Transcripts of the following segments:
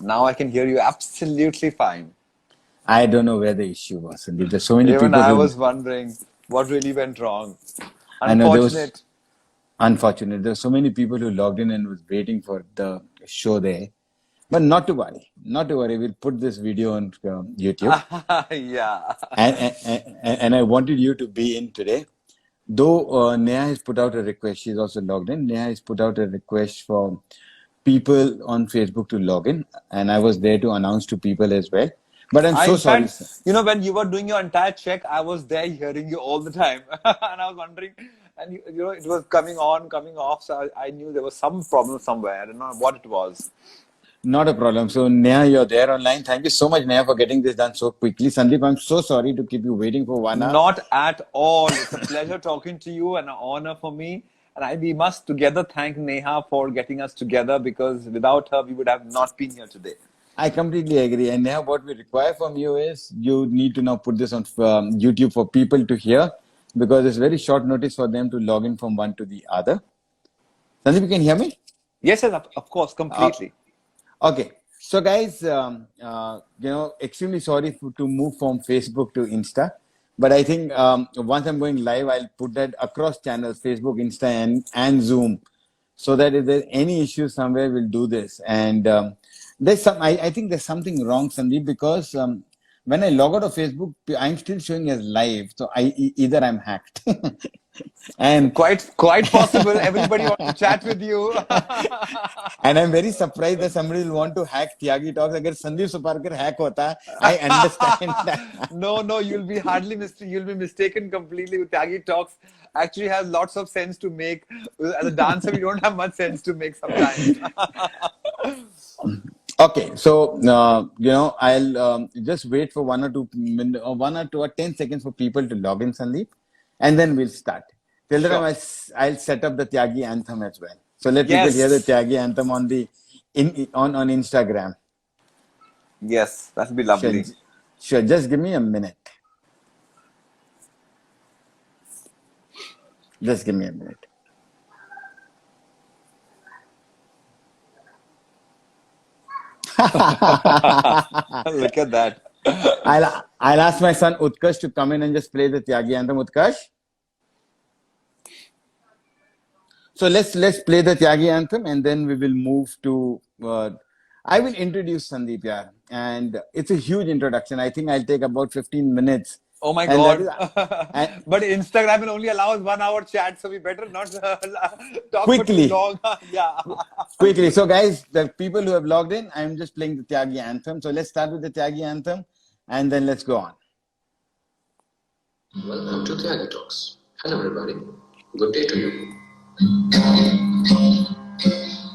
Now I can hear you absolutely fine. I don't know where the issue was, Sandeep. There's so many Even people I who was wondering what really went wrong. I know there was Unfortunate. unfortunate. There's so many people who logged in and was waiting for the show there. But not to worry, not to worry. We'll put this video on YouTube, Yeah. and I wanted you to be in today. Though Neha has put out a request, she's also logged in. Neha has put out a request for people on Facebook to log in, and I was there to announce to people as well. But I'm so In sorry, fact, sir. when you were doing your entire check, I was there hearing you all the time. And I was wondering, and it was coming on, coming off. So I knew there was some problem somewhere. I don't know what it was. Not a problem. So, Neha, you're there online. Thank you so much, Neha, for getting this done so quickly. Sandeep, I'm so sorry to keep you waiting for 1 hour. Not at all. It's a pleasure talking to you and an honor for me. And we must together thank Neha for getting us together because without her, we would have not been here today. I completely agree. And Neha, what we require from you is you need to now put this on YouTube for people to hear because it's very short notice for them to log in from one to the other. Sandeep, you can hear me? Yes, yes, of course, Uh, completely. okay. So, guys, extremely sorry to move from Facebook to Insta. But I think once I'm going live, I'll put that across channels, Facebook, Insta, and Zoom, so that if there's any issue somewhere, we'll do this. And I think there's something wrong, Sandeep, because when I log out of Facebook, I'm still showing as live. So either I'm hacked, and Quite possible. Everybody wants to chat with you. and I'm very surprised that somebody will want to hack Tyagi Talks. Agar Sandip Soparrkar hack hota, I understand that. No, no, you'll be mistaken completely. Tyagi Talks actually has lots of sense to make. As a dancer, we don't have much sense to make sometimes. Okay, so I'll just wait for 1 or 2 minutes, or 1 or 2 or 10 seconds for people to log in, Sandeep, and then we'll start. Till the time, Sure. I'll set up the Tyagi anthem as well. So let people hear the Yes. Tyagi anthem on the on Instagram. Yes, that'll be Sure, lovely. sure. Just give me a minute. Just give me a minute. Look at that. I'll ask my son Utkarsh to come in and just play the Tyagi anthem. Utkarsh. So let's play the Tyagi anthem and then we will move to. I will introduce Sandeep, yeah, and it's a huge introduction. I think I'll take about 15 minutes, Oh my and that God. is and But Instagram will only allow us 1 hour chat, so we better not talk for too quickly, long. Yeah. quickly. So guys, the people who have logged in, I'm just playing the Tyagi anthem. So let's start with the Tyagi anthem, and then let's go on. Welcome to Tyagi Talks. Hello, everybody. Good day to you.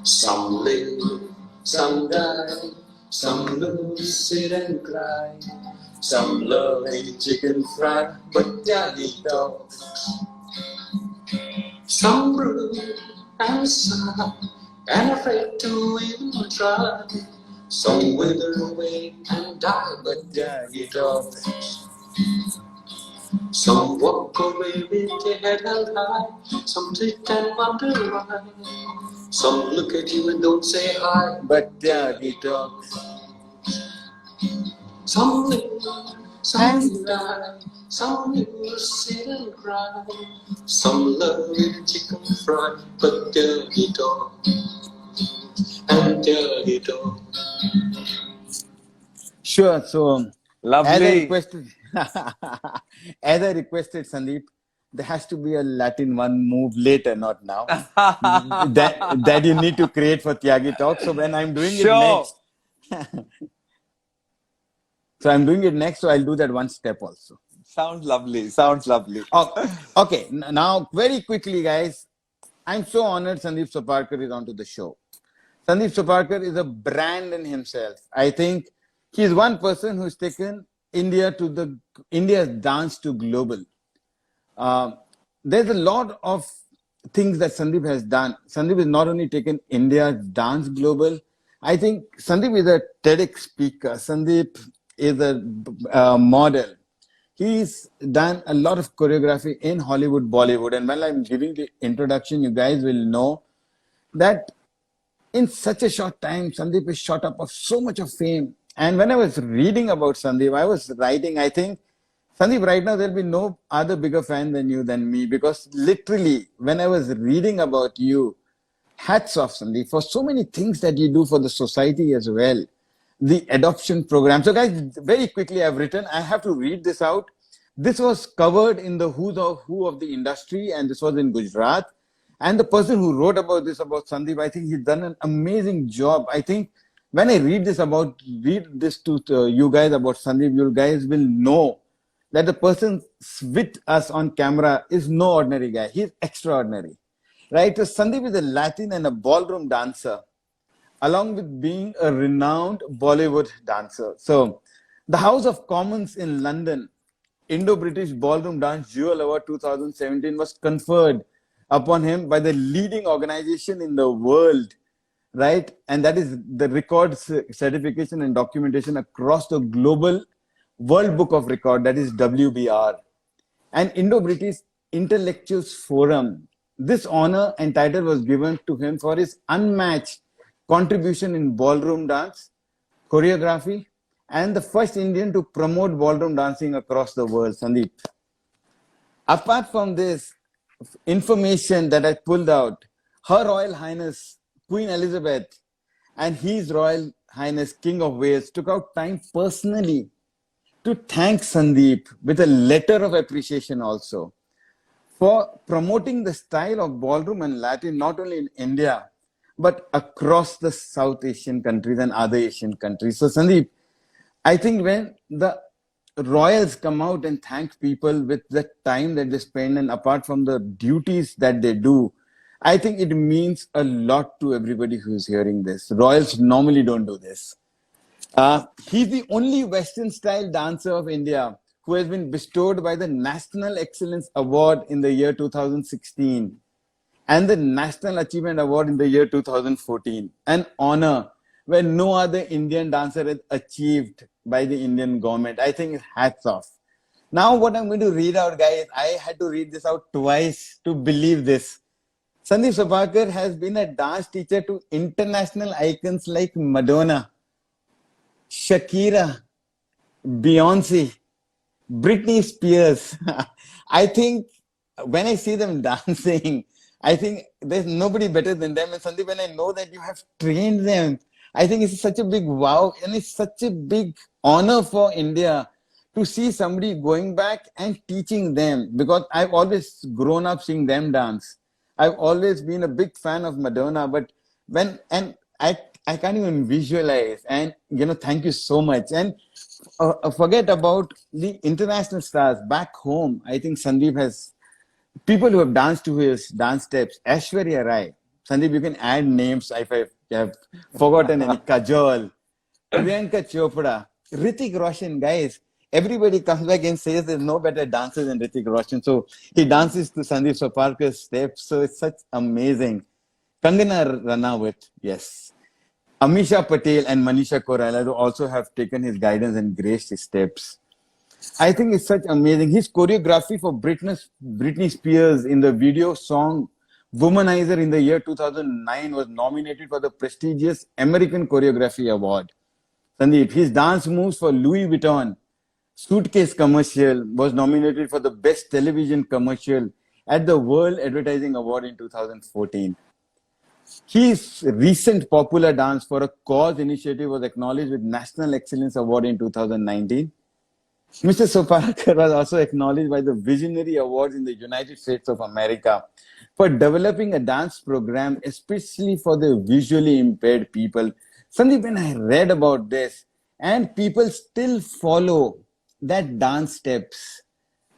Some live, some die, some lose, sit and cry. Some love eat chicken fry, but Tyagi Talks. Some brew and sigh, and afraid to even try. Some wither away and die, but Tyagi Talks. Some walk away with their head held high. Some sit and wonder why. Some look at you and don't say hi. But Tyagi talks. Some live, some die. Some lose, sit and cry. Some love it chicken fried, but Tyagi talks. And Tyagi talks. Sure. So, as I Lovely. requested, as I requested, Sandeep, there has to be a Latin one move later, not now. That you need to create for Tyagi Talk. So when I'm doing it Sure. next, so I'm doing it next. So I'll do that one step also. Sounds lovely. Sounds lovely. Okay. Now, very quickly, guys, I'm so honored Sandip Soparrkar is onto the show. Sandip Soparrkar is a brand in himself. I think he's one person who's taken India's dance to global. There's a lot of things that Sandip has done. Sandip has not only taken India's dance global. I think Sandip is a TEDx speaker. Sandip is a model. He's done a lot of choreography in Hollywood, Bollywood. And while I'm giving the introduction, you guys will know that in such a short time, Sandeep is shot up of so much of fame. And when I was reading about Sandeep, I was writing, I think, Sandeep, right now there'll be no other bigger fan than you than me, because literally, when I was reading about you, hats off, Sandeep, for so many things that you do for the society as well. The adoption program. So, guys, very quickly, I've written, I have to read this out. This was covered in the Who of the industry, and this was in Gujarat. And the person who wrote about this, about Sandeep, I think he's done an amazing job. I think when I read this to you guys about Sandeep, you guys will know that the person with us on camera is no ordinary guy. He's extraordinary, right? So Sandeep is a Latin and a ballroom dancer, along with being a renowned Bollywood dancer. So the House of Commons in London Indo-British Ballroom Dance Jewel Award 2017 was conferred upon him by the leading organization in the world, right? And that is the records certification and documentation across the global World Book of Record, that is WBR, and Indo-British Intellectuals Forum. This honor and title was given to him for his unmatched contribution in ballroom dance, choreography, and the first Indian to promote ballroom dancing across the world, Sandeep. Apart from this information that I pulled out, Her Royal Highness Queen Elizabeth and His Royal Highness King of Wales took out time personally to thank Sandeep with a letter of appreciation also for promoting the style of ballroom and Latin not only in India but across the South Asian countries and other Asian countries. So Sandeep, I think when the royals come out and thank people with the time that they spend and apart from the duties that they do, I think it means a lot to everybody who's hearing this. Royals normally don't do this. He's the only Western style dancer of India who has been bestowed by the National Excellence Award in the year 2016 and the National Achievement Award in the year 2014, an honor where no other Indian dancer has achieved by the Indian government. I think it's hats off. Now what I'm going to read out, guys, I had to read this out twice to believe this. Sandip Soparrkar has been a dance teacher to international icons like Madonna, Shakira, Beyonce, Britney Spears. I think when I see them dancing, I think there's nobody better than them. And Sandeep, when I know that you have trained them, I think it's such a big wow, and it's such a big honor for India to see somebody going back and teaching them, because I've always grown up seeing them dance. I've always been a big fan of Madonna, but I can't even visualize. And thank you so much. And forget about the international stars back home. I think Sandeep has people who have danced to his dance steps. Aishwarya Rai. Sandeep, you can add names if I have forgotten any. Kajol, Priyanka Chopra, Hrithik Roshan, guys. Everybody comes back and says there's no better dancer than Hrithik Roshan. So he dances to Sandip Soparrkar's steps. So it's such amazing. Kangana Ranawat, yes. Amisha Patel and Manisha Koiraala also have taken his guidance and graced his steps. I think it's such amazing. His choreography for Britney Spears in the video song Womanizer in the year 2009 was nominated for the prestigious American Choreography Award. Sandeep, his dance moves for Louis Vuitton Suitcase commercial was nominated for the Best Television Commercial at the World Advertising Award in 2014. His recent popular dance for a cause initiative was acknowledged with National Excellence Award in 2019. Mr. Soparrkar was also acknowledged by the Visionary Awards in the United States of America for developing a dance program, especially for the visually impaired people. Sandeep, when I read about this, and people still follow that dance steps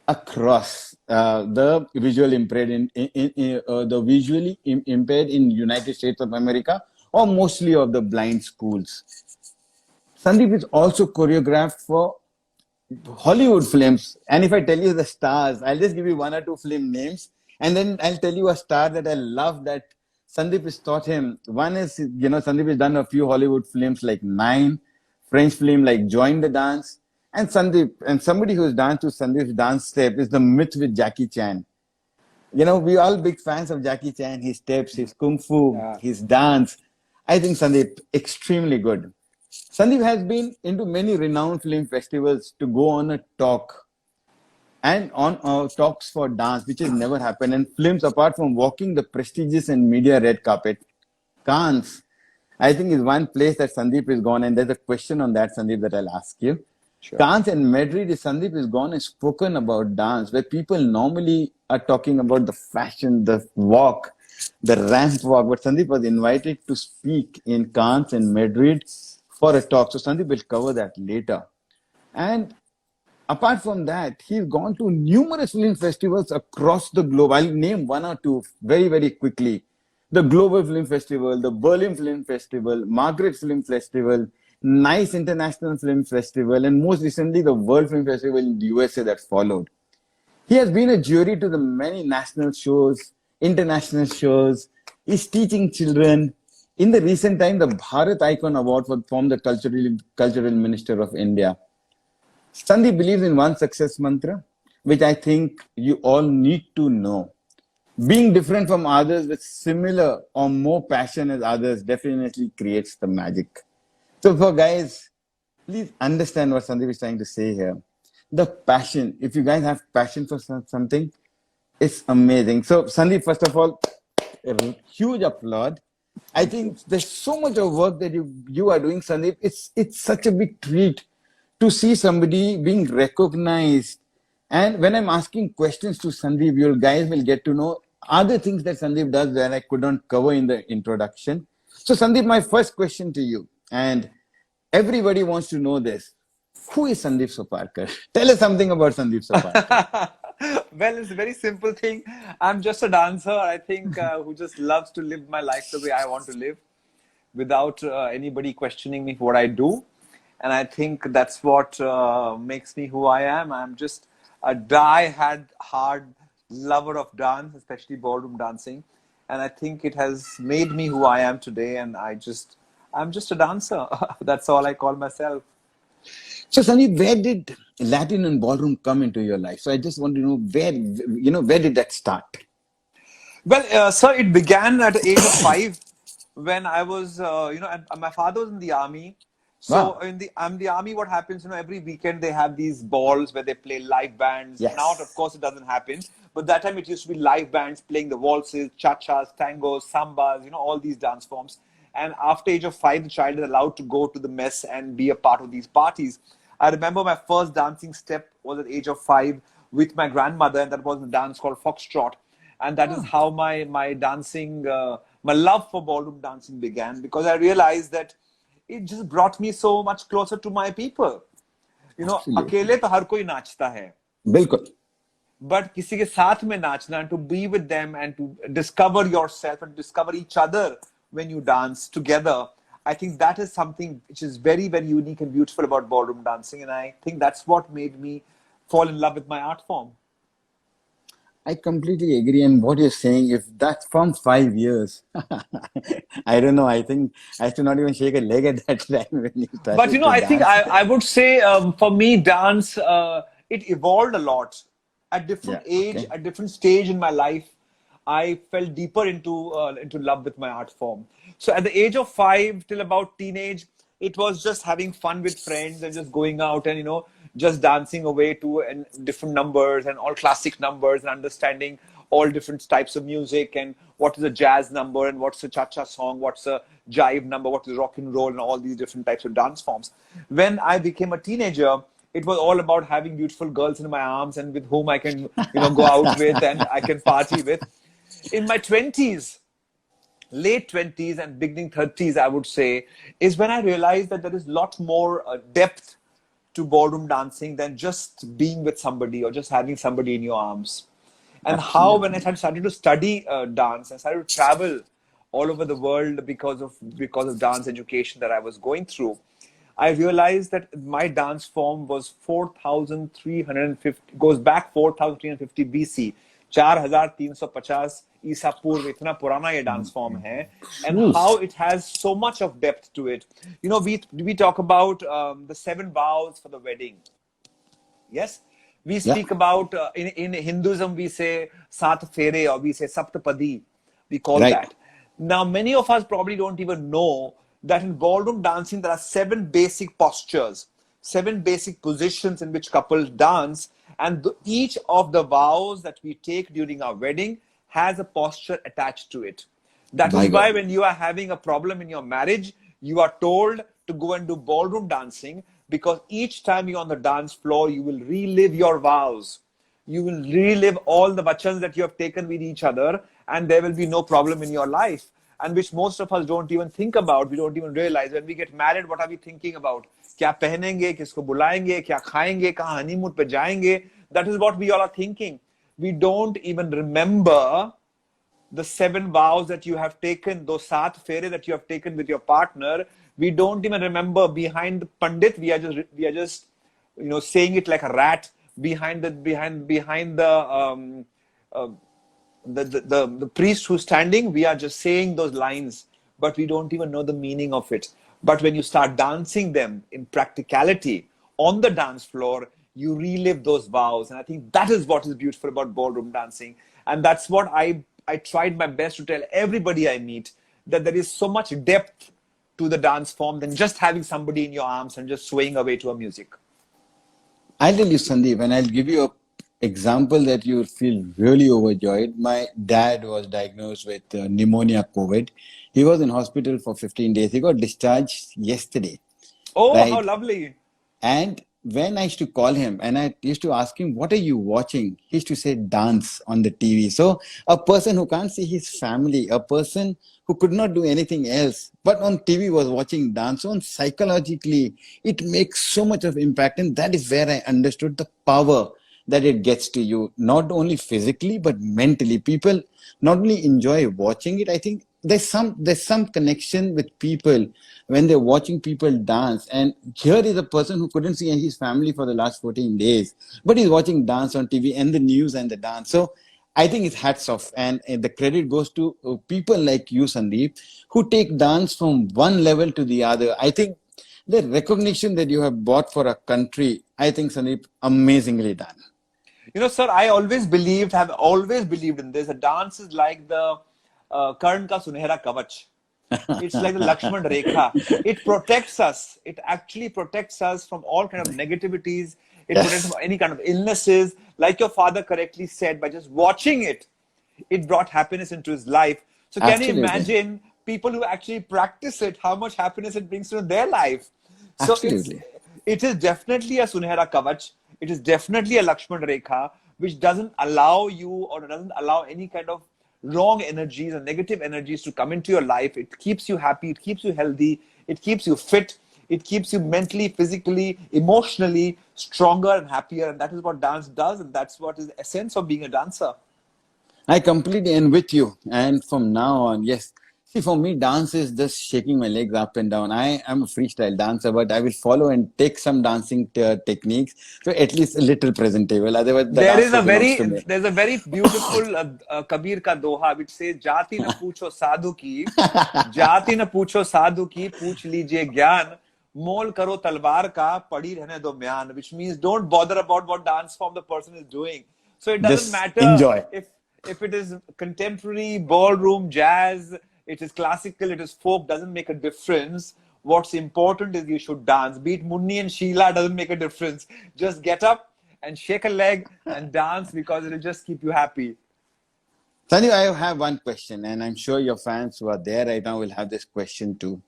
across the visually impaired in United States of America, or mostly of the blind schools. Sandeep is also choreographed for Hollywood films. And if I tell you the stars, I'll just give you one or two film names, and then I'll tell you a star that I love that Sandeep has taught him. One is, Sandeep has done a few Hollywood films like Nine, French film like Join the Dance, and Sandeep, and somebody who's danced to Sandeep's dance step is the myth with Jackie Chan. We all big fans of Jackie Chan, his steps, his kung fu, his dance. I think Sandeep, extremely good. Sandeep has been into many renowned film festivals to go on a talk and on talks for dance, which has never happened. And films, apart from walking the prestigious and media red carpet, Cannes, I think is one place that Sandeep is gone. And there's a question on that, Sandeep, that I'll ask you. Sure. Cannes and Madrid is Sandeep is gone and spoken about dance, where people normally are talking about the fashion, the walk, the ramp walk. But Sandeep was invited to speak in Cannes and Madrid for a talk. So Sandeep will cover that later. And apart from that, he's gone to numerous film festivals across the globe. I'll name one or two very, very quickly. The Global Film Festival, the Berlin Film Festival, Margaret Film Festival, Nice International Film Festival, and most recently the World Film Festival in the USA that followed. He has been a jury to the many national shows, international shows. He's teaching children. In the recent time, the Bharat Icon Award from the Cultural Minister of India. Sandeep believes in one success mantra, which I think you all need to know. Being different from others with similar or more passion as others definitely creates the magic. So, for guys, please understand what Sandeep is trying to say here. The passion, if you guys have passion for something, it's amazing. So, Sandeep, first of all, a huge applaud. I think there's so much of work that you are doing, Sandeep. It's such a big treat to see somebody being recognized. And when I'm asking questions to Sandeep, you guys will get to know other things that Sandeep does that I couldn't cover in the introduction. So, Sandeep, my first question to you, and everybody wants to know this. Who is Sandip Soparrkar? Tell us something about Sandip Soparrkar. Well, it's a very simple thing. I'm just a dancer, I think, who just loves to live my life the way I want to live without anybody questioning me for what I do. And I think that's what makes me who I am. I'm just a hard lover of dance, especially ballroom dancing. And I think it has made me who I am today. And I'm just a dancer. That's all I call myself. So, Sandeep, where did Latin and ballroom come into your life? So, I just want to know where did that start? Well, sir, it began at the age of 5 when I was, my father was in the army. So Wow. in the army, what happens, every weekend they have these balls where they play live bands. Now, of Yes. course, it doesn't happen. But that time it used to be live bands playing the waltzes, cha-chas, tangos, sambas, all these dance forms. And after age of 5, the child is allowed to go to the mess and be a part of these parties. I remember my first dancing step was at the age of 5 with my grandmother, and that was a dance called foxtrot. And that is how my dancing, my love for ballroom dancing began, because I realized that it just brought me so much closer to my people. Absolutely. अकेले तो हर कोई नाचता है, Bilkul. but किसी के साथ में नाचना, to be with them and to discover yourself and discover each other when you dance together, I think that is something which is very, very unique and beautiful about ballroom dancing. And I think that's what made me fall in love with my art form. I completely agree. And what you're saying, if that's from 5 years, I don't know. I think I used to not even shake a leg at that time when you But started to I think dance. I would say for me, dance it evolved a lot. At different Yeah. age, Okay. at different stage in my life, I fell deeper into love with my art form. So at the age of 5 till about teenage, it was just having fun with friends and just going out and just dancing away to different numbers and all classic numbers and understanding all different types of music and what is a jazz number and what's a cha-cha song, what's a jive number, what is rock and roll, and all these different types of dance forms. When I became a teenager, it was all about having beautiful girls in my arms and with whom I can, go out with and I can party with. In my 20s, late 20s and beginning 30s, I would say, is when I realized that there is a lot more depth to ballroom dancing than just being with somebody or just having somebody in your arms. And how, when I Absolutely. started to study dance and started to travel all over the world because of dance education that I was going through, I realized that my dance form was 4,350, goes back 4,350 BC, 4,350 ईसा पूर्व, इतना पुराना ये dance form है, and how Oof. it has so much of depth to it. We talk about the 7 vows for the wedding. Yes, we Yeah. speak about in Hinduism we say sat fere or we say saptapadi. We call Right. that. Now, many of us probably don't even know that in ballroom dancing, there are 7 basic postures, 7 basic positions in which couples dance. And each of the vows that we take during our wedding has a posture attached to it. That My is why God. when you are having a problem in your marriage, you are told to go and do ballroom dancing, because each time you're on the dance floor, you will relive your vows. You will relive all the vachans that you have taken with each other, and there will be no problem in your life. And which most of us don't even think about. We don't even realize when we get married, what are we thinking about? क्या पहनेंगे, किसको बुलाएंगे, क्या खाएंगे, कहाँ honeymoon पे जाएंगे? That is what we all are thinking. We don't even remember the 7 vows that you have taken, those 7 fere that you have taken with your partner. We don't even remember behind the pandit. We are just saying it like a rat behind uh, the priest who's standing. We are just saying those lines, but we don't even know the meaning of it. But when you start dancing them in practicality on the dance floor, you relive those vows. And I think that is what is beautiful about ballroom dancing. And that's what I tried my best to tell everybody I meet, that there is so much depth to the dance form than just having somebody in your arms and just swaying away to a music. I'll tell you, Sandeep, and I'll give you a example that you'll feel really overjoyed. My dad was diagnosed with pneumonia COVID. He was in hospital for 15 days. He got discharged yesterday, Oh, how right? lovely. And when I used to call him and I used to ask him, what are you watching? He used to say dance on the TV. So a person who can't see his family, a person who could not do anything else, but on TV was watching dance. On psychologically, it makes so much of impact. And that is where I understood the power that it gets to you, not only physically, but mentally. People not only enjoy watching it, I think there's some connection with people when they're watching people dance. And here is a person who couldn't see his family for the last 14 days, but he's watching dance on TV and the news and the dance. So I think it's hats off, and the credit goes to people like you, Sandeep, who take dance from one level to the other. I think the recognition that you have brought for a country, I think, Sandeep, amazingly done. Sir, have always believed in this. A dance is like the Karn ka Sunehra Kavach. It's like the Lakshman Rekha. It protects us. It actually protects us from all kind of negativities. It protects us Yes, from any kind of illnesses. Like your father correctly said, by just watching it, it brought happiness into his life. So can you absolutely. imagine people who actually practice it, how much happiness it brings to their life? So Absolutely. it is definitely a Sunehra Kavach. It is definitely a Lakshman Rekha, which doesn't allow you or doesn't allow any kind of wrong energies or negative energies to come into your life. It keeps you happy, it keeps you healthy, it keeps you fit, it keeps you mentally, physically, emotionally stronger and happier. And that is what dance does, and that's what is the essence of being a dancer. I completely am with you. And from now on, yes. See, for me, dance is just shaking my legs up and down. I am a freestyle dancer, but I will follow and take some dancing techniques. So at least a little presentable. Otherwise, the There dance is a floor belongs very to me. there's a very beautiful Kabir ka doha which says जाति न पूछो साधु की जाति न पूछो साधु की पूछ लीजिए ज्ञान मोल करो तलवार का पड़ी रहने दो म्यान, which means don't bother about what dance form the person is doing. So it doesn't Just matter enjoy. if it is contemporary, ballroom, jazz, it is classical, it is folk, doesn't make a difference. What's important is you should dance. Be it Munni and Sheila, doesn't make a difference. Just get up and shake a leg and dance, because it'll just keep you happy. Sanju, I have one question, and I'm sure your fans who are there right now will have this question too.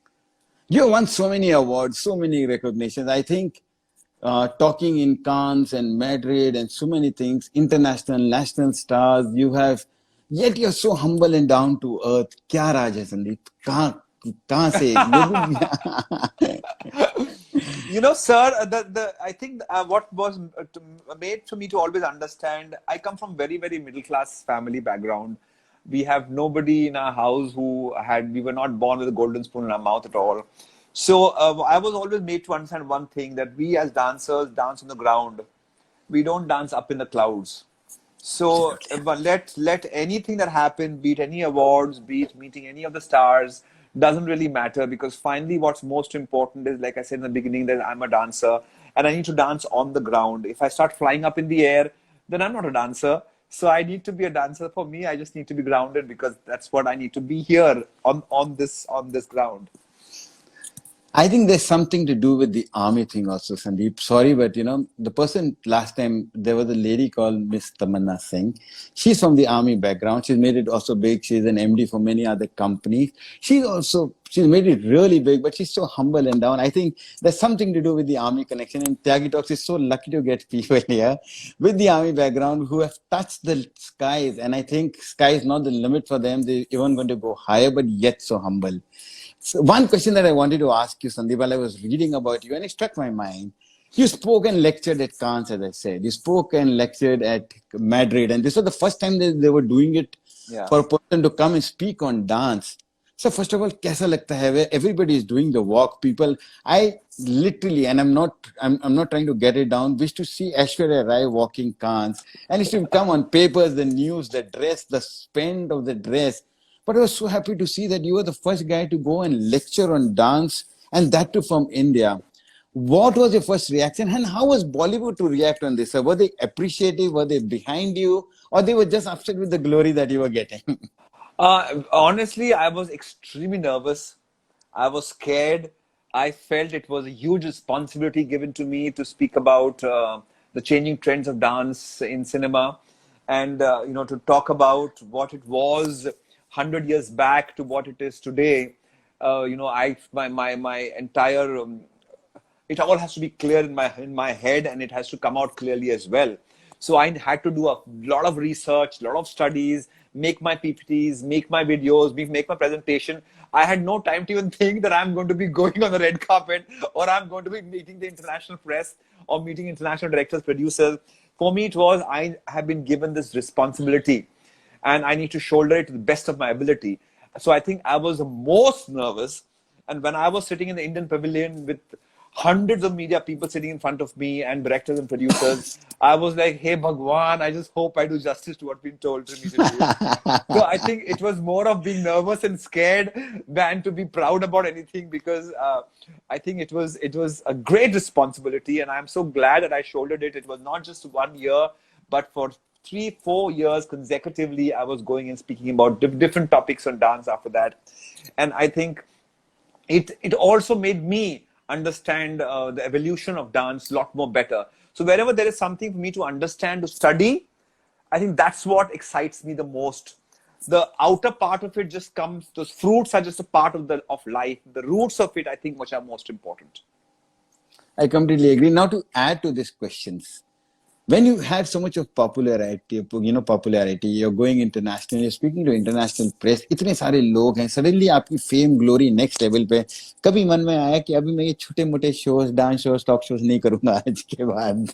You won so many awards, so many recognitions. I think talking in Cannes and Madrid and so many things, international, national stars, you have, yet you're so humble and down to earth. क्या राज है संदीप? कहाँ से Sir, the I think what was made for me to always understand, I come from very, very middle class family background. We have nobody in our house we were not born with a golden spoon in our mouth at all. So I was always made to understand one thing, that we as dancers dance on the ground. We don't dance up in the clouds. So Absolutely. but let anything that happened, be it any awards, be it meeting any of the stars, doesn't really matter, because finally what's most important is, like I said in the beginning, that I'm a dancer and I need to dance on the ground. If I start flying up in the air, then I'm not a dancer. So I need to be a dancer. For me, I just need to be grounded because that's what I need to be here on this ground. I think there's something to do with the army thing also, Sandeep. Sorry, but the person last time, there was a lady called Miss Tamanna Singh. She's from the army background. She's made it also big. She's an MD for many other companies. She's made it really big, but she's so humble and down. I think there's something to do with the army connection. And Tyagi Talks is so lucky to get people here with the army background who have touched the skies. And I think sky is not the limit for them. They're even going to go higher, but yet so humble. So one question that I wanted to ask you, Sandeep, while I was reading about you, and it struck my mind. You spoke and lectured at Cannes, as I said. You spoke and lectured at Madrid, and this was the first time that they were doing it Yeah. for a person to come and speak on dance. So first of all, kaisa lagta hai where everybody is doing the walk? People, I literally, and I'm not trying to get it down, wish to see Aishwarya Rai walking Cannes, and it should come on papers, the news, the dress, the spend of the dress. But I was so happy to see that you were the first guy to go and lecture on dance, and that too from India. What was your first reaction, and how was Bollywood to react on this? Were they appreciative? Were they behind you? Or they were just upset with the glory that you were getting? Honestly, I was extremely nervous. I was scared. I felt it was a huge responsibility given to me to speak about the changing trends of dance in cinema, and to talk about what it was 100 years back to what it is today. My entire it all has to be clear in my head, and it has to come out clearly as well. So I had to do a lot of research, a lot of studies, make my PPTs, make my videos, make my presentation. I had no time to even think that I'm going to be going on the red carpet, or I'm going to be meeting the international press, or meeting international directors, producers. For me, it was, I have been given this responsibility, and I need to shoulder it to the best of my ability. So I think I was the most nervous. And when I was sitting in the Indian pavilion with hundreds of media people sitting in front of me, and directors and producers, I was like, hey, Bhagwan, I just hope I do justice to what's been told to me to do. So I think it was more of being nervous and scared than to be proud about anything, because I think it was a great responsibility, and I'm so glad that I shouldered it. It was not just 1 year, but for 3-4 years consecutively, I was going and speaking about different topics on dance after that. And I think it also made me understand the evolution of dance a lot more better. So wherever there is something for me to understand, to study, I think that's what excites me the most. The outer part of it just comes; those fruits are just a part of life. The roots of it, I think, which are most important. I completely agree. Now, to add to these questions, when you had so much of popularity, you're going international, you're speaking to international press, इतने सारे लोग हैं, suddenly आपकी fame, glory next level पे, कभी मन में आया कि अभी मैं ये छोटे मोटे shows, dance shows, talk shows नहीं करूँगा आज के बाद?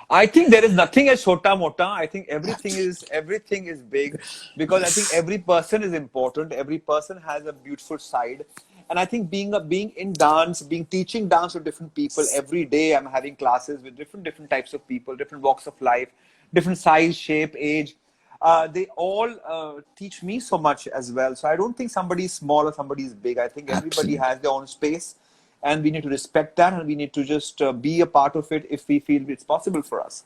I think there is nothing as chota mota. I think everything is big, because I think every person is important. Every person has a beautiful side, and I think being in dance, being teaching dance to different people every day. I'm having classes with different types of people, different walks of life, different size, shape, age. They all teach me so much as well. So I don't think somebody is small or somebody is big. I think everybody Absolutely. has their own space, and we need to respect that, and we need to just be a part of it if we feel it's possible for us.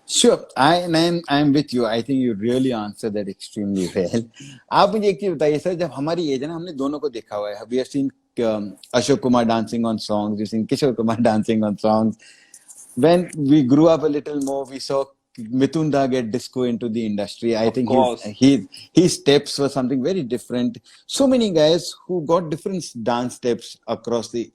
Sure, I'm with you. I think you really answered that extremely well. आप मुझे एक चीज बताइए sir, जब हमारी as है ना, हमने दोनों को देखा हुआ है. We have seen Ashok Kumar dancing on songs. We've seen Kishore Kumar dancing on songs. When we grew up a little more, we saw Mithun Da get disco into the industry. I Of think course. his steps were something very different. So many guys who got different dance steps across the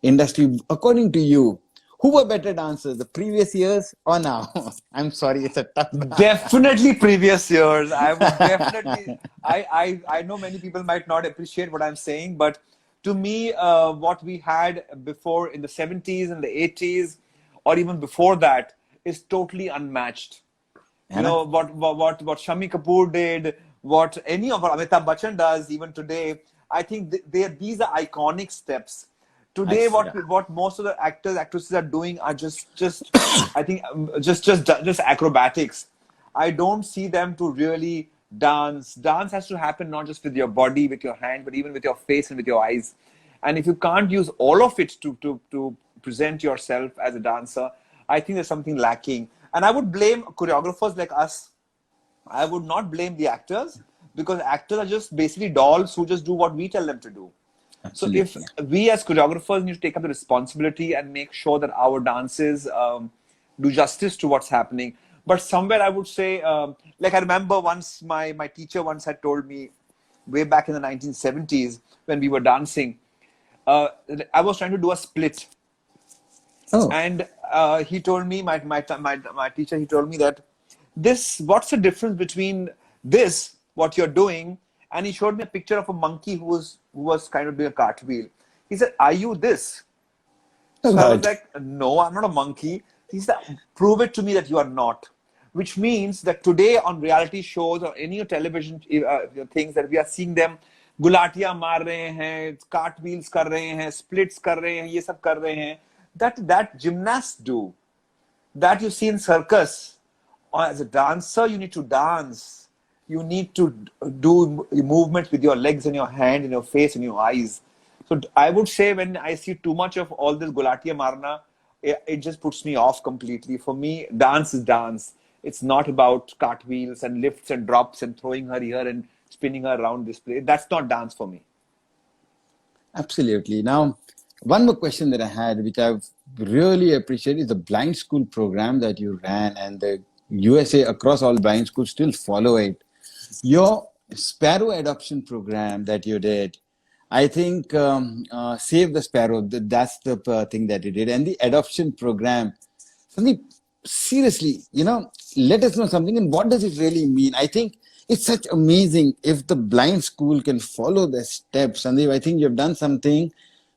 industry. According to you, who were better dancers, the previous years or now? I'm sorry, it's a tough. Definitely previous years. I would definitely. I know many people might not appreciate what I'm saying, but to me, what we had before in the 70s and the 80s, or even before that, is totally unmatched. है ना? What Shami Kapoor did, what any of our Amitabh Bachchan does even today. I think these are iconic steps. Today, what most of the actors, actresses are doing are just I think just acrobatics. I don't see them to really dance. Dance has to happen not just with your body, with your hand, but even with your face and with your eyes. And if you can't use all of it to present yourself as a dancer, I think there's something lacking. And I would blame choreographers like us. I would not blame the actors, because actors are just basically dolls who just do what we tell them to do. So if Absolutely. we as choreographers need to take up the responsibility and make sure that our dances do justice to what's happening. But somewhere I would say, like I remember once my teacher once had told me, way back in the 1970s when we were dancing, uh, I was trying to do a split. Oh, And he told me, my teacher, he told me that what's the difference between this, what you're doing, and he showed me a picture of a monkey who was kind of doing a cartwheel. He said, "Are you this?" oh So I was God. like, "No, I'm not a monkey." He said, "Prove it to me that you are not." Which means that today on reality shows or any television things that we are seeing them, गुलाटियां मार रहे हैं, cartwheels कर रहे हैं, splits कर रहे हैं, ये सब कर रहे हैं. That gymnasts do, that you see in circus. Or as a dancer, you need to dance. You need to do movements with your legs and your hand and your face and your eyes. So I would say when I see too much of all this Gulatiya Marna, it just puts me off completely. For me, dance is dance. It's not about cartwheels and lifts and drops and throwing her here and spinning her around this place. That's not dance for me. Absolutely. Now, one more question that I had, which I've really appreciated, is the blind school program that you ran, and the USA across all blind schools still follow it. Your sparrow adoption program that you did, I think, Save the Sparrow, that's the thing that you did. And the adoption program, something seriously, let us know something. And what does it really mean? I think it's such amazing if the blind school can follow the steps. Sandeep, I think you've done something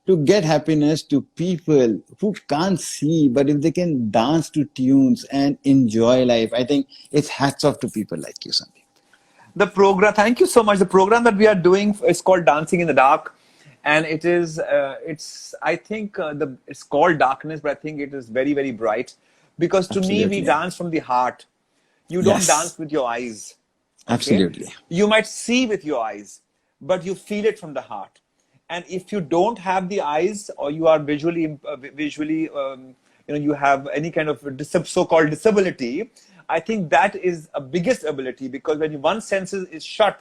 to get happiness to people who can't see, but if they can dance to tunes and enjoy life, I think it's hats off to people like you, Sandeep. The program, thank you so much. The program that we are doing is called Dancing in the Dark, and it's I think it's called Darkness, but I think it is very, very bright, because to me we Absolutely. dance from the heart. You don't dance Yes, with your eyes. Okay, absolutely. you might see with your eyes, but you feel it from the heart. And if you don't have the eyes, or you are visually you have any kind of so-called disability, I think that is a biggest ability, because when one sense is shut,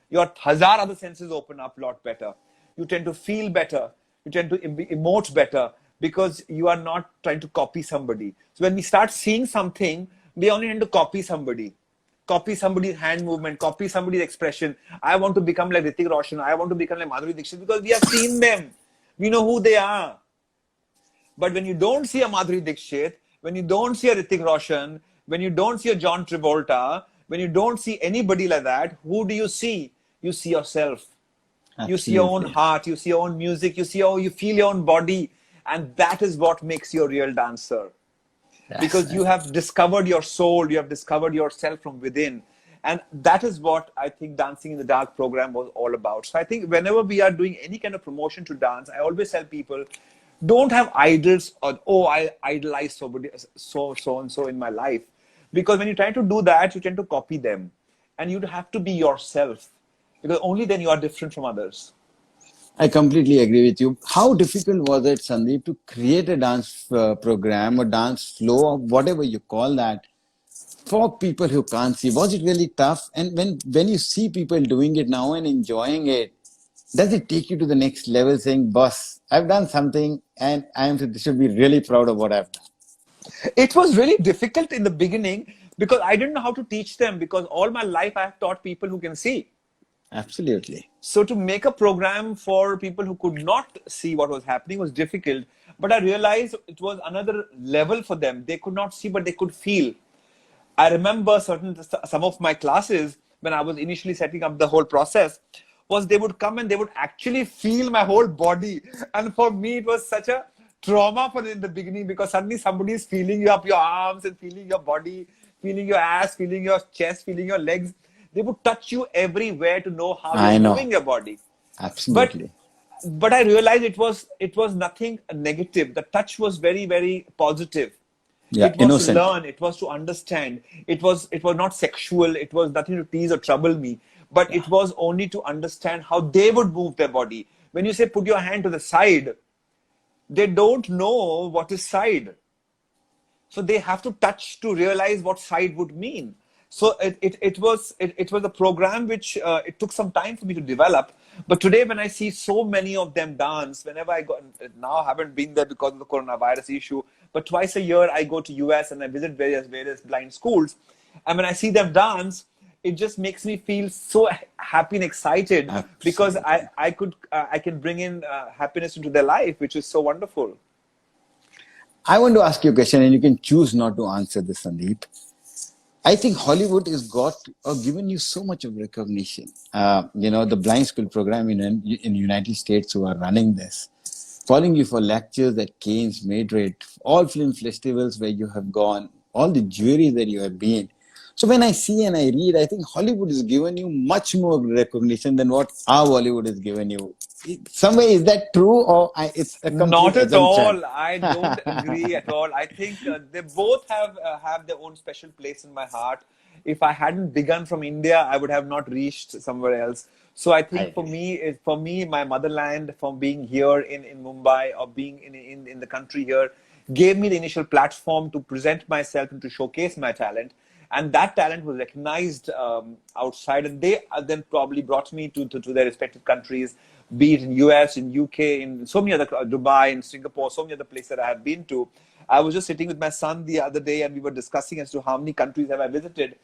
your hazar other senses open up a lot better. You tend to feel better, you tend to emote better, because you are not trying to copy somebody. So when we start seeing something, we only tend to copy somebody's hand movement, copy somebody's expression. I want to become like Hrithik Roshan. I want to become like Madhuri Dixit, because we have seen them. We know who they are. But when you don't see a Madhuri Dixit, when you don't see a Hrithik Roshan, when you don't see a John Travolta, when you don't see anybody like that, who do you see? You see yourself. You see your own Absolutely. heart. You see your own music. You feel your own body. And that is what makes you a real dancer, Yes. because you have discovered your soul, you have discovered yourself from within. And that is what I think Dancing in the Dark program was all about. So I think whenever we are doing any kind of promotion to dance, I always tell people, don't have idols, or, oh, I idolize somebody, so and so in my life. Because when you try to do that, you tend to copy them. And you have to be yourself, because only then you are different from others. I completely agree with you. How difficult was it, Sandeep, to create a dance program or dance flow, or whatever you call that, for people who can't see? Was it really tough? And when you see people doing it now and enjoying it, does it take you to the next level, saying, "Boss, I've done something, and should be really proud of what I've done"? It was really difficult in the beginning, because I didn't know how to teach them, because all my life I have taught people who can see. Absolutely. So to make a program for people who could not see what was happening was difficult. But I realized it was another level for them. They could not see, but they could feel. I remember some of my classes when I was initially setting up the whole process, was they would come and they would actually feel my whole body. And for me, it was such a trauma for in the beginning, because suddenly somebody is feeling you up your arms and feeling your body, feeling your ass, feeling your chest, feeling your legs. They would touch you everywhere to know how you're I know. moving your body. But Absolutely. but I realized it was nothing negative. The touch was very, very positive. Yeah, It was to innocent. learn, it was to understand. It was not sexual, it was nothing to tease or trouble me, but Yeah. it was only to understand how they would move their body. When you say put your hand to the side, they don't know what is side. So they have to touch to realize what side would mean. So it was a program which it took some time for me to develop. But today, when I see so many of them dance, whenever I go, now I haven't been there because of the coronavirus issue, but twice a year I go to US and I visit various blind schools, and when I see them dance, it just makes me feel so happy and excited because Absolutely. I can bring in happiness into their life, which is so wonderful. I want to ask you a question, and you can choose not to answer this, Sandeep. I think Hollywood has got or given you so much of recognition. The blind school program in United States who are running this, following you for lectures at Cannes, Madrid, all film festivals where you have gone, all the juries that you have been. So when I see and I read, I think Hollywood has given you much more recognition than what our Bollywood has given you. Some way, is that true, or it's a complete Not at assumption? all. I don't agree at all. I think they both have their own special place in my heart. If I hadn't begun from India, I would have not reached somewhere else. So I I think agree. for me, my motherland, from being here in Mumbai or being in the country here, gave me the initial platform to present myself and to showcase my talent. And that talent was recognized outside, and they then probably brought me to their respective countries, be it in US, in UK, in so many other Dubai, in Singapore, so many other places that I have been to. I was just sitting with my son the other day, and we were discussing as to how many countries have I visited,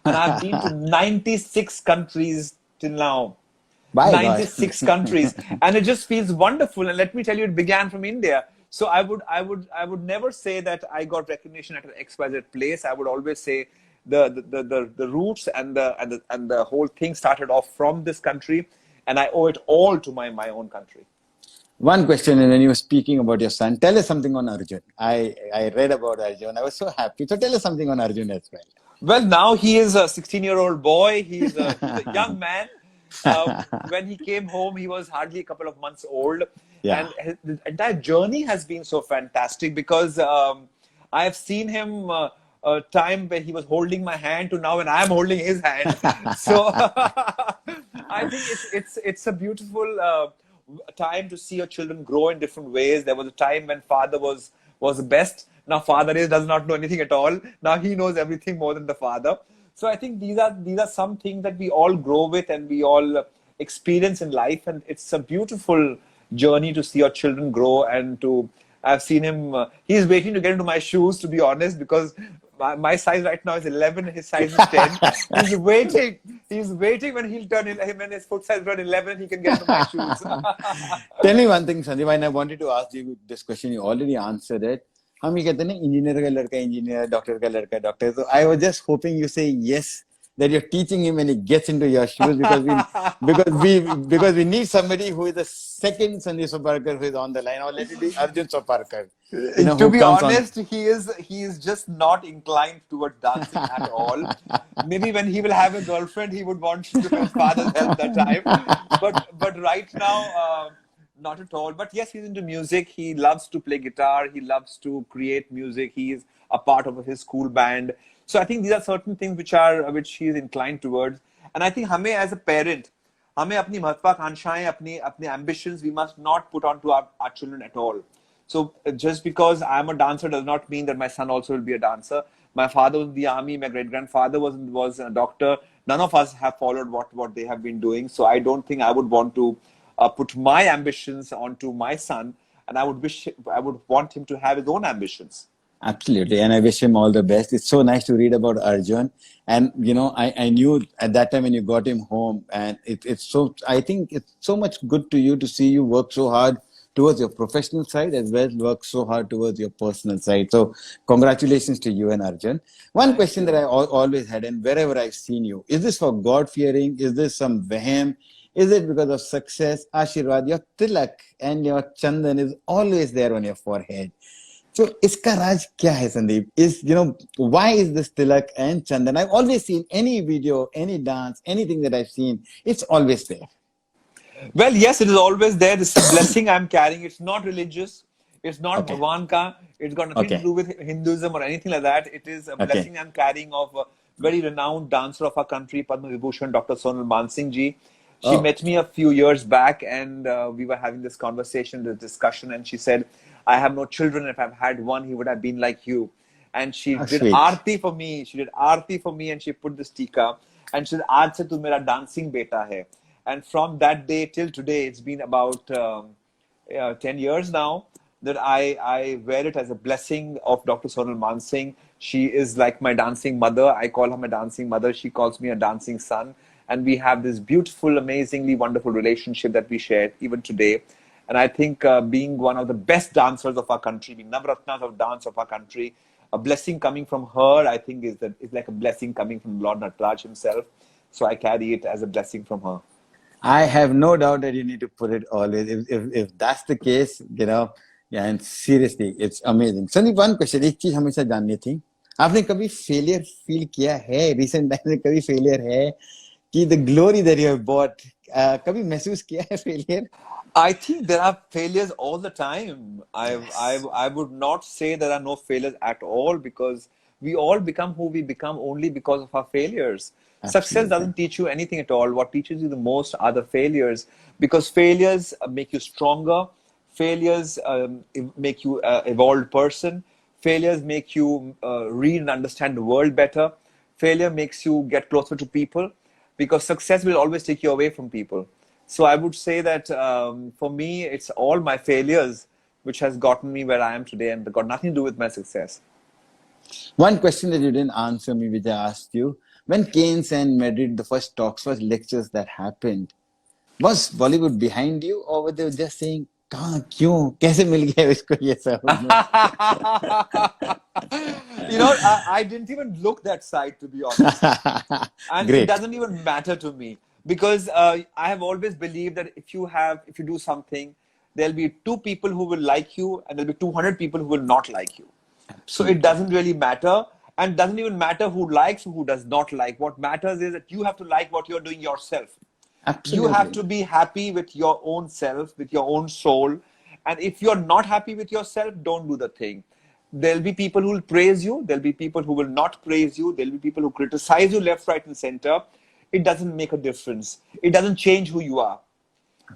and I've been to 96 countries till now. By God. 96 countries, and it just feels wonderful. And let me tell you, it began from India. So I would never say that I got recognition at an XYZ place. I would always say the roots and the whole thing started off from this country, and I owe it all to my own country. One question, and when you were speaking about your son, tell us something on Arjun. I read about Arjun. I was so happy. So tell us something on Arjun as Well, now he is a 16-year-old boy. He's a young man. When he came home, he was hardly a couple of months old, Yeah. and the entire journey has been so fantastic because I have seen him a time where he was holding my hand to now when I am holding his hand. So I think it's a beautiful time to see your children grow in different ways. There was a time when father was the best. Now father does not know anything at all. Now he knows everything more than the father. So I think these are some things that we all grow with and we all experience in life, and it's a beautiful journey to see your children grow and to. I've seen him. He's waiting to get into my shoes, to be honest, because my size right now is 11. His size is 10. He's waiting. He's waiting when he'll turn. When his foot size turn 11, he can get into my shoes. Tell me one thing, Sandeep, and I wanted to ask you this question. You already answered it. हम ये कहते हैं ना engineer का लड़का engineer doctor का लड़का doctor so I was just hoping you say yes that you're teaching him when he gets into your shoes because we need somebody who is the second Sandip Soparrkar who is on the line, or let it be Arjun Soparrkar, To who be comes on. honest, he is just not inclined towards dancing at all. Maybe when he will have a girlfriend, he would want his father's help that time. But right now, not at all. But yes, he's into music. He loves to play guitar. He loves to create music. He is a part of his school band. So I think these are certain things which he is inclined towards. And I think हमें as a parent, हमें अपनी महत्वाकांक्षाएं, अपनी ambitions, we must not put onto our children at all. So just because I'm a dancer does not mean that my son also will be a dancer. My father was in the army. My great grandfather was a doctor. None of us have followed what they have been doing. So I don't think I would want to put my ambitions onto my son, and I would want him to have his own ambitions. Absolutely. And I wish him all the best. It's so nice to read about Arjun. And, I knew at that time when you got him home, and I think it's so much good to you to see you work so hard towards your professional side as well as work so hard towards your personal side. So congratulations to you and Arjun. One Thank question that I you. always had, and wherever I've seen you, is this for God fearing? Is this some vehem? Is it because of success? Ashirwad, your tilak and your chandan is always there on your forehead. So, iska raj kya hai, Sandeep? Why is this tilak and chandan? I've always seen any video, any dance, anything that I've seen, it's always there. Well, yes, it is always there. This is a blessing I'm carrying. It's not religious. It's not Okay. Bhagwan ka. It's got nothing to Okay. do with Hinduism or anything like that. It is a Okay. blessing I'm carrying of a very renowned dancer of our country, Padma Vibhushan, Dr. Sonal Mansingh ji. She Oh, met me a few years back, and we were having this conversation, this discussion, and she said, "I have no children. If I've had one, he would have been like you." and she How did sweet. aarti for me. She did aarti for me, and she put this tika, and she said, "Aaj se tu mera dancing beta hai." And from that day till today, it's been about 10 years now that I wear it as a blessing of Dr. Sonal Mansingh. She is like my dancing mother. I call her my dancing mother. She calls me a dancing son. And we have this beautiful, amazingly wonderful relationship that we share even today. And I think being one of the best dancers of our country, being Navratnas of dance of our country, a blessing coming from her, I think is like a blessing coming from Lord Nataraj himself. So I carry it as a blessing from her. I have no doubt that you need to put it always. If that's the case, yeah, and seriously, it's amazing. Sandeep, one question, एक चीज हमेशा जाननी थी. आपने कभी failure feel किया है? Recent time में कभी failure है कि the glory that you have bought, कभी महसूस किया है failure? I think there are failures all the time. Yes, I would not say there are no failures at all, because we all become who we become only because of our failures. Success absolutely. doesn't teach you anything at all. What teaches you the most are the failures, because failures make you stronger. Failures make you evolved person. Failures make you read and understand the world better. Failure makes you get closer to people, because success will always take you away from people. So I would say that for me, it's all my failures which has gotten me where I am today, and got nothing to do with my success. One question that you didn't answer me, which I asked you, when Keynes and Madrid, the first talks, first lectures that happened, was Bollywood behind you, or were they just saying, कहाँ क्यों कैसे मिल गया इसको ये सब? I didn't even look that side, to be honest. And it Great. doesn't even matter to me, because I have always believed that if you do something, there'll be two people who will like you, and there'll be 200 people who will not like you. So it Absolutely. doesn't really matter, and doesn't even matter who likes or who does not like. What matters is that you have to like what you're doing yourself. You have Absolutely. to be happy with your own self, with your own soul. And if you're not happy with yourself, don't do the thing. There'll be people who will praise you, there'll be people who will not praise you, there'll be people who criticize you left, right, and center. It doesn't make a difference. It doesn't change who you are.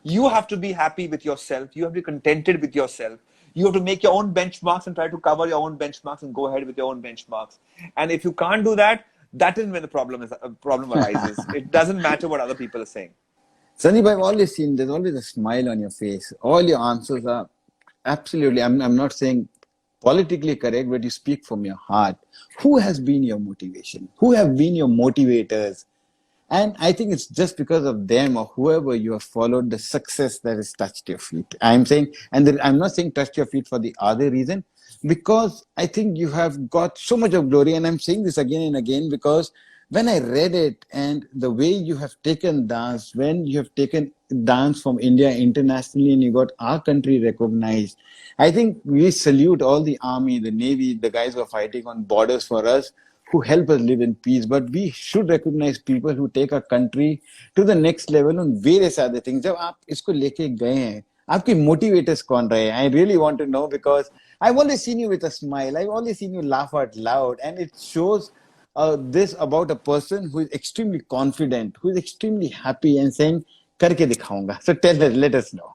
You have to be happy with yourself. You have to be contented with yourself. You have to make your own benchmarks and try to cover your own benchmarks and go ahead with your own benchmarks. And if you can't do that, that is when the problem arises. It doesn't matter what other people are saying. Sandeep, I've always seen there's always a smile on your face. All your answers are absolutely, I'm not saying politically correct, but you speak from your heart. Who has been your motivation? Who have been your motivators? And I think it's just because of them or whoever you have followed the success that has touched your feet. I'm saying, and I'm not saying touched your feet for the other reason, because I think you have got so much of glory. And I'm saying this again and again because when I read it and the way you have taken dance, when you have taken dance from India internationally and you got our country recognized, I think we salute all the army, the navy, the guys who are fighting on borders for us, who help us live in peace. But we should recognize people who take our country to the next level on various other things. जब आप इसको लेके गए हैं, आपके motivators कौन रहे? I really want to know because I've always seen you with a smile. I've always seen you laugh out loud, and it shows this about a person who is extremely confident, who is extremely happy and saying, "करके दिखाऊंगा." So tell us, let us know.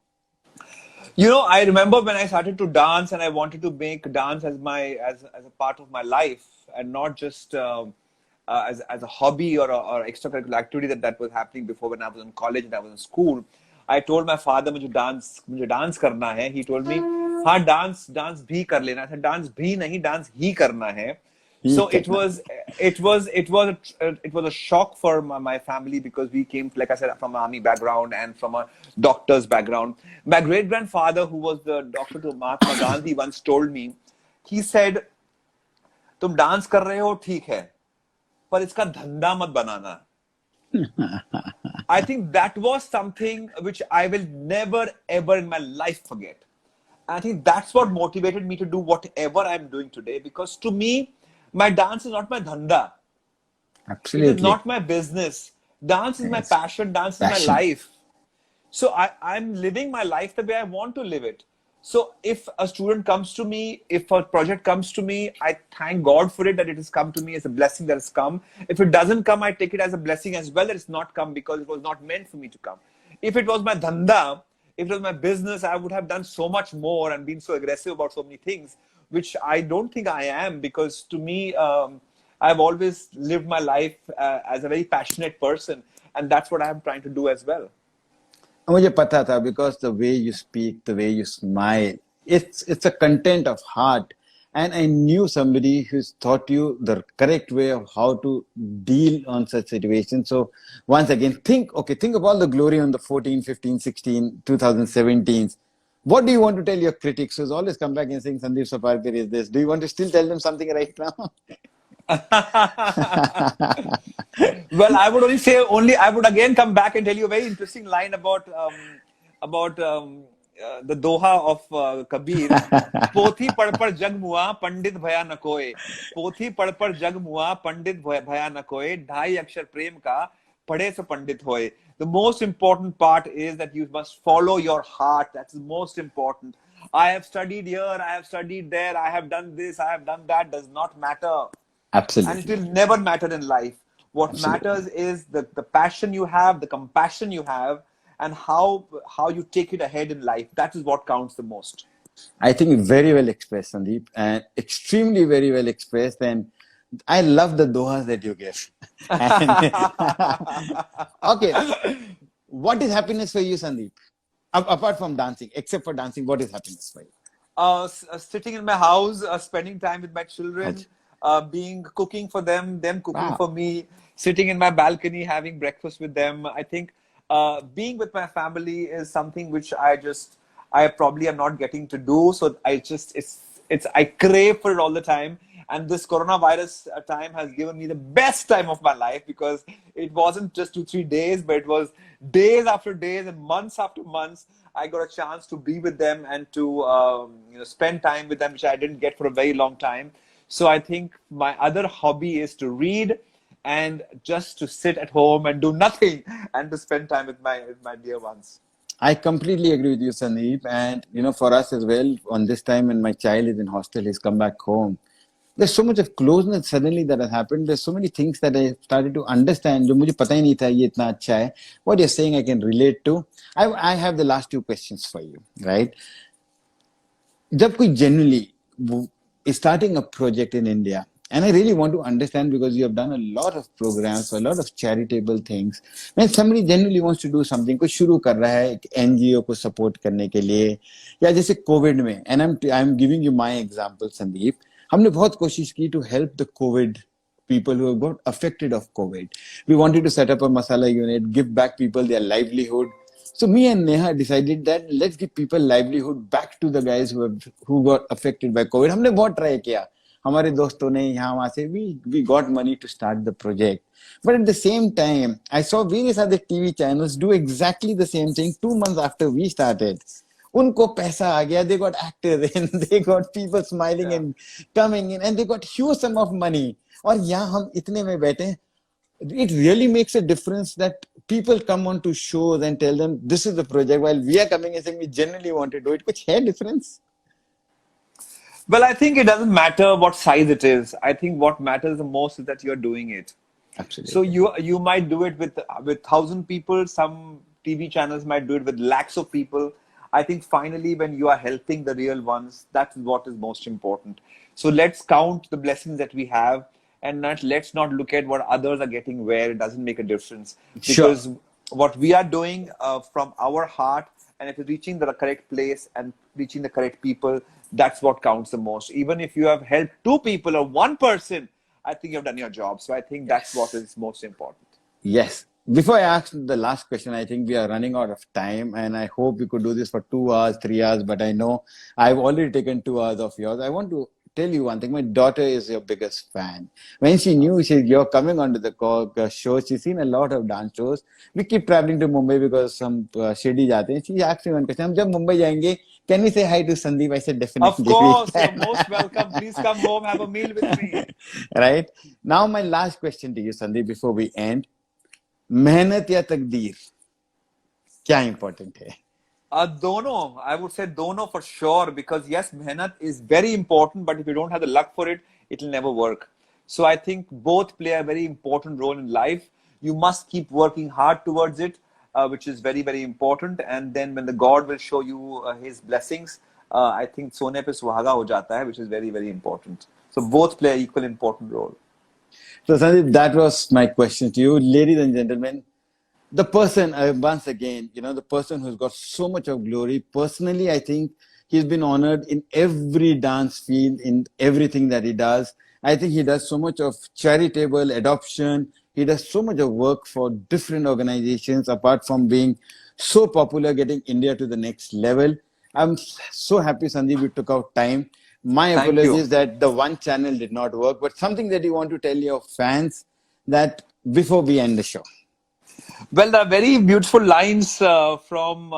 I remember when I started to dance, and I wanted to make dance as a part of my life, and not just as a hobby or extracurricular activity that was happening before when I was in college and I was in school. I told my father मुझे dance करना है. He told me, हाँ dance भी कर लेना. I said dance भी नहीं, dance ही करना है. ये So करना. it was a shock for my family, because we came, like I said, from an army background and from a doctor's background. My great grandfather, who was the doctor to Mahatma Gandhi, once told me, he said, तुम dance कर रहे हो ठीक है, पर इसका धंधा मत बनाना. I think that was something which I will never ever in my life forget. I think that's what motivated me to do whatever I'm doing today, because to me, my dance is not my dhanda. It is Absolutely. not my business. Dance is my Yes. passion. Dance is my Passion. life. So I'm living my life the way I want to live it. So if a student comes to me, if a project comes to me, I thank God for it, that it has come to me as a blessing that has come. If it doesn't come, I take it as a blessing as well that it's not come, because it was not meant for me to come. If it was my dhanda, if it was my business, I would have done so much more and been so aggressive about so many things. which I don't think I am, because to me, I've always lived my life as a very passionate person, and that's what I'm trying to do as well. मुझे पता था because the way you speak, the way you smile, it's a content of heart. And I knew somebody who's taught you the correct way of how to deal on such situations. So once again, think of all the glory on the 14, 15, 16, 2017s. What do you want to tell your critics who's always come back and saying Sandip Soparrkar is this? Do you want to still tell them something right now? Well, I would only say I would again come back and tell you a very interesting line about the Doha of Kabir. पोथी पढ़ पढ़ जग मुआ पंडित भया न कोय पोथी पढ़ पढ़ जग मुआ पंडित भया न कोय 2.5 अक्षर प्रेम का पढ़े से पंडित होए. The most important part is that you must follow your heart. That's the most important. I have studied here, I have studied there, I have done this, I have done that. Does not matter. Absolutely. And it will never matter in life. What matters is the passion you have, the compassion you have, and how you take it ahead in life. That is what counts the most. I think very well expressed, Sandeep, and extremely very well expressed. And I love the dohas that you give. Okay, what is happiness for you, Sandeep? Apart from dancing, except for dancing, what is happiness for you? Sitting in my house, spending time with my children, cooking for them cooking for me, sitting in my balcony, having breakfast with them. I think being with my family is something which I probably am not getting to do. So I crave for it all the time. And this coronavirus time has given me the best time of my life, because it wasn't just 2-3 days, but it was days after days and months after months. I got a chance to be with them and to spend time with them, which I didn't get for a very long time. So I think my other hobby is to read and just to sit at home and do nothing and to spend time with my dear ones. I completely agree with you, Sandeep. And for us as well, on this time when my child is in hostel, he's come back home. There's so much of closeness suddenly that has happened. There's so many things that I started to understand. जो मुझे पता ही नहीं था ये इतना अच्छा है. What you're saying I can relate to. I have the last 2 questions for you, right? जब कोई genuinely is starting a project in India, and I really want to understand, because you have done a lot of programs, a lot of charitable things. When somebody genuinely wants to do something, कुछ शुरू कर रहा है एक NGO को support करने के लिए, या जैसे COVID में, and I'm giving you my example, Sandeep. हमने बहुत कोशिश की to help the COVID people who have got affected of COVID. We wanted to set up a masala unit, give back people their livelihood. So me and Neha decided that let's give people livelihood back to the guys who got affected by COVID. हमने बहुत try किया. हमारे दोस्तों ने यहाँ वहाँ से we got money to start the project. But at the same time, I saw various other TV channels do exactly the same thing 2 months after we started. उनको पैसा आ गया, they got actors in, they got people smiling and coming in, and they got huge sum of money. और यहाँ हम इतने में बैठे. It really makes a difference that people come on to shows and tell them this is the project, while we are coming and saying we genuinely want to do it. कुछ है difference? Well, I think it doesn't matter what size it is. I think what matters the most is that you're doing it. Absolutely. So you might do it with 1,000 people. Some TV channels might do it with lakhs of people. I think finally, when you are helping the real ones, that's what is most important. So let's count the blessings that we have, and let's not look at what others are getting where it doesn't make a difference. Because what we are doing from our heart, and if it's reaching the correct place and reaching the correct people, that's what counts the most. Even if you have helped 2 people or 1 person, I think you've done your job. So I think that's what is most important. Yes. Before I ask the last question, I think we are running out of time, and I hope we could do this for 2 hours, 3 hours, but I know I've already taken 2 hours of yours. I want to tell you one thing. My daughter is your biggest fan. When she knew you're coming onto the show, she's seen a lot of dance shows. We keep traveling to Mumbai because some shady जाते हैं. She asked me one question. हम जब मुंबई जाएंगे, can we say hi to Sandeep? I said definitely. Of course, you're most welcome. Please come home, have a meal with me. Right. Now my last question to you, Sandeep, before we end. मेहनत या तकदीर क्या important है? Dono. I would say dono for sure, because yes, mehnat is very important, but if you don't have the luck for it, it'll never work. So I think both play a very important role in life. You must keep working hard towards it, which is very, very important. And then when the God will show you his blessings, I think सोने पे सुहागा हो जाता है, which is very, very important. So both play an equal important role. So, Sandeep, that was my question to you. Ladies and gentlemen, the person, once again, the person who's got so much of glory. Personally, I think he's been honored in every dance field, in everything that he does. I think he does so much of charitable adoption. He does so much of work for different organizations, apart from being so popular, getting India to the next level. I'm so happy, Sandeep, you took out time. My Thank you. apologies that the one channel did not work, but something that you want to tell your fans that before we end the show. Well, there are very beautiful lines from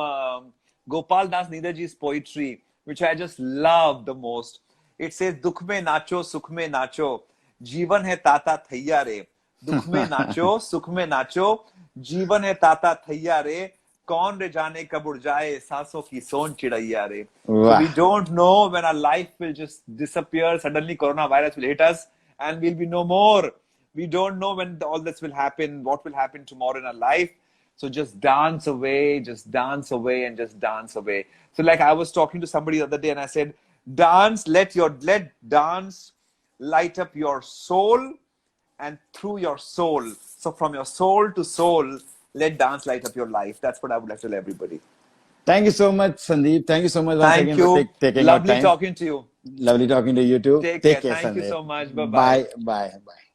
Gopal Das Neeraj's poetry, which I just love the most. It says, "Dukh mein nacho, sukh mein nacho, जीवन है ताता थैया रे. दुख में नाचो, सुख में नाचो, जीवन है ताता थैया रे. कौन रे जाने कब उड़ जाए सांसों की सोन चिड़ैया रे." So we don't know when our life will just disappear. Suddenly, coronavirus will hit us, and we'll be no more. We don't know when all this will happen, what will happen tomorrow in our life. So just dance away, and just dance away. So like I was talking to somebody the other day and I said, dance, let dance light up your soul and through your soul. So from your soul to soul, let dance light up your life. That's what I would like to tell everybody. Thank you so much, Sandeep. Thank you so much once Thank again for you. taking our Lovely time. talking to you. Lovely talking to you too. Take Take care. care, Thank you Sandeep. so much. Bye-bye. Bye. Bye. Bye.